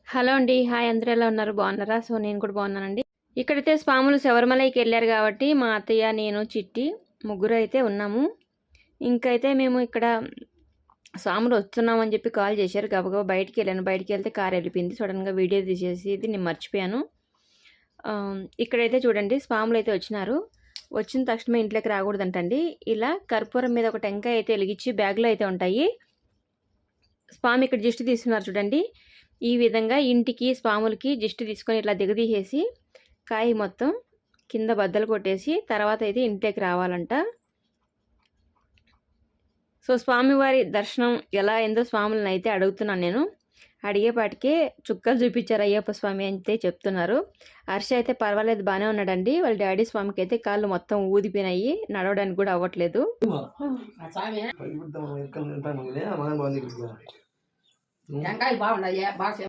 Hello అండి. Hi, అందరూ ఎలా ఉన్నారు? బాగున్నారా? సో నేను కూడా బాగున్నానండి. ఇక్కడైతే స్వాములు శబరిమలైకి వెళ్ళారు కాబట్టి మా అత్తయ్య, నేను, చిట్టి ముగ్గురు అయితే ఉన్నాము. ఇంకైతే మేము ఇక్కడ స్వాములు వస్తున్నామని చెప్పి కాల్ చేశారు. గబగబా బయటికి వెళ్ళాను. బయటికి వెళ్తే కార్ వెళ్ళిపోయింది. సడన్గా వీడియో తీసేసి నేను మర్చిపోయాను. ఇక్కడైతే చూడండి, స్వాములు అయితే వచ్చినారు. వచ్చిన తక్షణమే ఇంట్లోకి రాకూడదంటండి. ఇలా కర్పూరం మీద ఒక టెంకాయ అయితే వెలిగించి బ్యాగ్లో అయితే ఉంటాయి. స్వామి ఇక్కడ దిష్టి తీస్తున్నారు చూడండి. ఈ విధంగా ఇంటికి స్వాములకి దిష్టి తీసుకొని ఇట్లా దిగదీసేసి కాయ మొత్తం కింద బద్దలు కొట్టేసి తర్వాత అయితే ఇంట్లోకి రావాలంట. సో స్వామివారి దర్శనం ఎలా అయిందో స్వాములను అయితే అడుగుతున్నాను నేను. అడిగేపాటికే చుక్కలు చూపించారు అయ్యప్ప స్వామి అయితే చెప్తున్నారు. హర్ష అయితే పర్వాలేదు, బాగానే ఉన్నాడండి. వాళ్ళ డాడీ స్వామికి అయితే కాళ్ళు మొత్తం ఊదిపోయినాయి, నడవడానికి కూడా అవ్వట్లేదు.